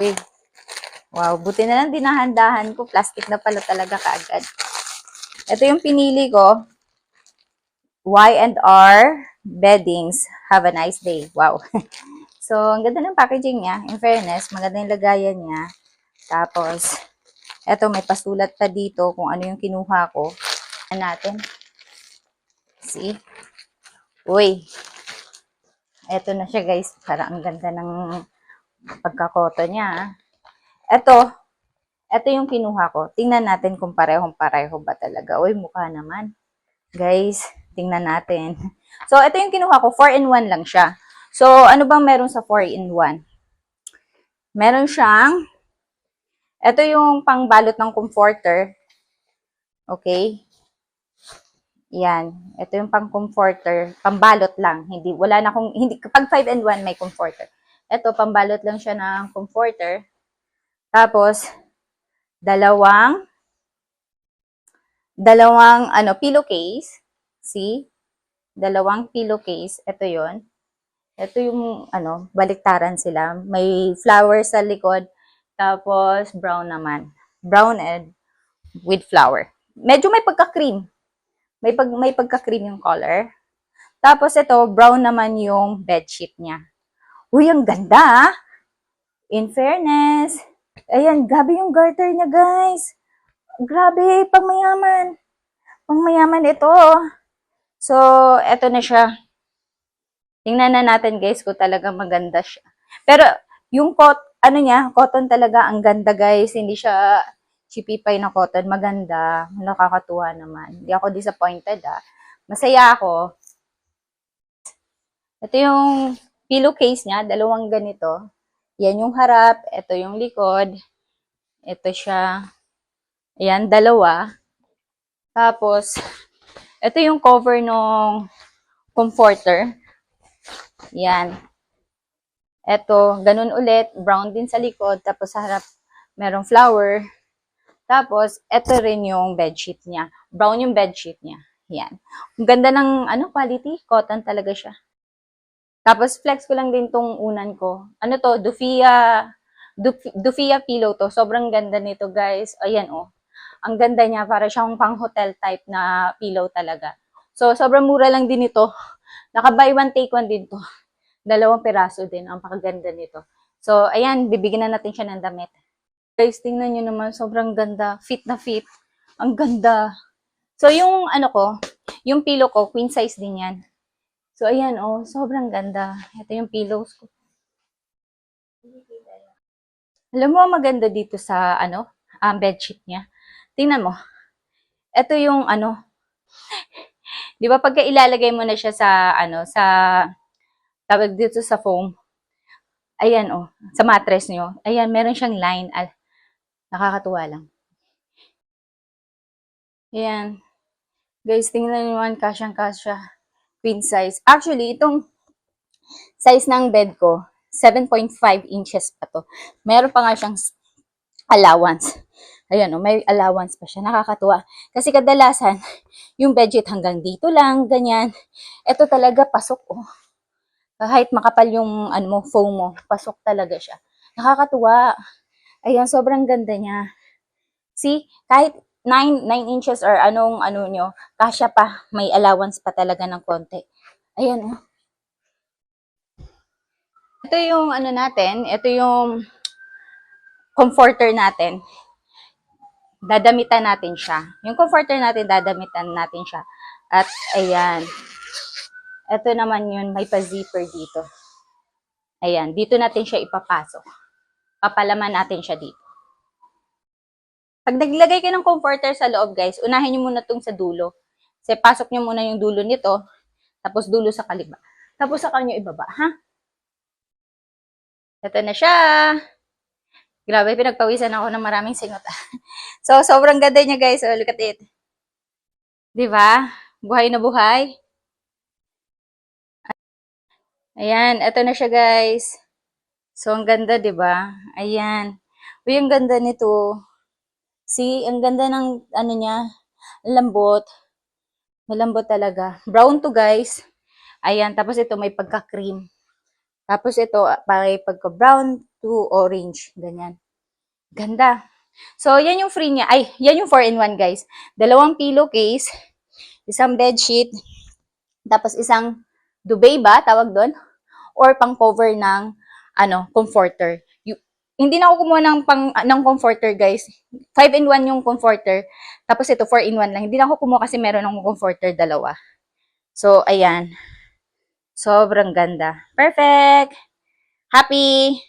Uy, wow, buti na lang dinahandahan ko. Plastic na pala talaga kaagad. Ito yung pinili ko. Y&R Beddings. Have a nice day. Wow. So, ang ganda ng packaging niya. In fairness, maganda yung lagayan niya. Tapos, eto may pasulat pa dito kung ano yung kinuha ko. Ano natin? See? Uy. Eto na siya guys. Parang ang ganda ng pagkakoto niya. Ito yung kinuha ko. Tingnan natin kung parehong-pareho ba talaga. Uy, mukha naman. Guys, tingnan natin. So, ito yung kinuha ko. 4-in-1 lang siya. So, ano bang meron sa 4-in-1? Meron siyang, ito yung pangbalot ng comforter. Okay? Yan. Ito yung pang-comforter. Pambalot lang. Kapag 5-in-1 may comforter. Ito, pambalot lang siya ng comforter. Tapos, dalawang pillowcase. See? Dalawang pillowcase. Ito yon. Ito yung, baliktaran sila. May flowers sa likod. Tapos, brown naman. Brown and with flower. Medyo may pagka-cream. May pagka-cream yung color. Tapos, ito, brown naman yung bedsheet niya. Uy, ang ganda, ah. In fairness. Ayan, grabe yung garter niya, guys. Grabe, pangmayaman. Pangmayaman ito. So, eto na siya. Tingnan na natin, guys, kung talaga maganda siya. Pero, yung cotton talaga, ang ganda, guys. Hindi siya chipipay na cotton. Maganda. Nakakatuwa naman. Hindi ako disappointed, ah. Masaya ako. Ito yung pillowcase niya. Dalawang ganito. Yan yung harap. Ito yung likod. Ito siya. Ayan, dalawa. Tapos, ito yung cover ng comforter. Yan. Ito, ganun ulit. Brown din sa likod. Tapos sa harap, merong flower. Tapos, ito rin yung bedsheet niya. Brown yung bedsheet niya. Yan. Ang ganda ng quality. Cotton talaga siya. Tapos, flex ko lang din tong unan ko. Ano to? Dufia pillow to. Sobrang ganda nito, guys. Ayan, oh. Ang ganda niya. Para siyang pang hotel type na pillow talaga. So, sobrang mura lang din ito. Naka-buy one, take one din to. 2 piraso din. Ang pakaganda nito. So, ayan. Bibigyan na natin siya ng damit. Guys, tingnan nyo naman. Sobrang ganda. Fit na fit. Ang ganda. So, yung yung pillow ko, queen size din yan. So, ayan, oh. Sobrang ganda. Ito yung pillows ko. Alam mo, maganda dito sa, bedsheet niya. Tingnan mo. Ito yung, di ba, pagka ilalagay mo na siya tawag dito sa foam, ayan, oh, sa mattress nyo, ayan, meron siyang line. Nakakatuwa lang. Ayan. Guys, tingnan nyo naman, kasyang-kasya. Queen size. Actually, itong size ng bed ko, 7.5 inches pa to. Meron pa nga siyang allowance. Ayan, oh, may allowance pa siya. Nakakatuwa. Kasi kadalasan, yung bedsheet hanggang dito lang, ganyan. Ito talaga, pasok, oh. Kahit makapal yung foam mo, pasok talaga siya. Nakakatuwa. Ayan, sobrang ganda niya. See, kahit 9 inches or nyo, kasya pa, may allowance pa talaga ng konti. Ayan, oh. Ito yung natin, ito yung comforter natin. Dadamitan natin siya. Yung comforter natin, dadamitan natin siya. At, ayan. Ito naman yun, may pa-zipper dito. Ayan, dito natin siya ipapasok. Papalaman natin siya dito. Pag naglagay kayo ng comforter sa loob, guys, unahin nyo muna itong sa dulo. Kasi pasok nyo muna yung dulo nito, tapos dulo sa kaliba. Tapos saka nyo ibaba, ha? Ito na siya. Grabe, pinagpawisan ako ng maraming singot. So, sobrang ganda niya, guys. So, look at it. Diba? Buhay na buhay. Ayan, ito na siya, guys. So, ang ganda, diba? Ayan. Uy, ang ganda nito. See, ang ganda ng, niya, lambot. Malambot talaga. Brown to, guys. Ayan, tapos ito may pagka-cream. Tapos ito, may pagka-brown. to orange. Ganyan. Ganda. So, yan yung free niya. Ay, yan yung 4-in-1, guys. 2 pillowcase, isang bedsheet, tapos isang duvet ba, tawag doon? Or pang-cover ng, comforter. Hindi na ako kumuha ng comforter, guys. 5-in-1 yung comforter. Tapos ito, 4-in-1 lang. Hindi na ako kumuha kasi meron ng comforter dalawa. So, ayan. Sobrang ganda. Perfect! Happy!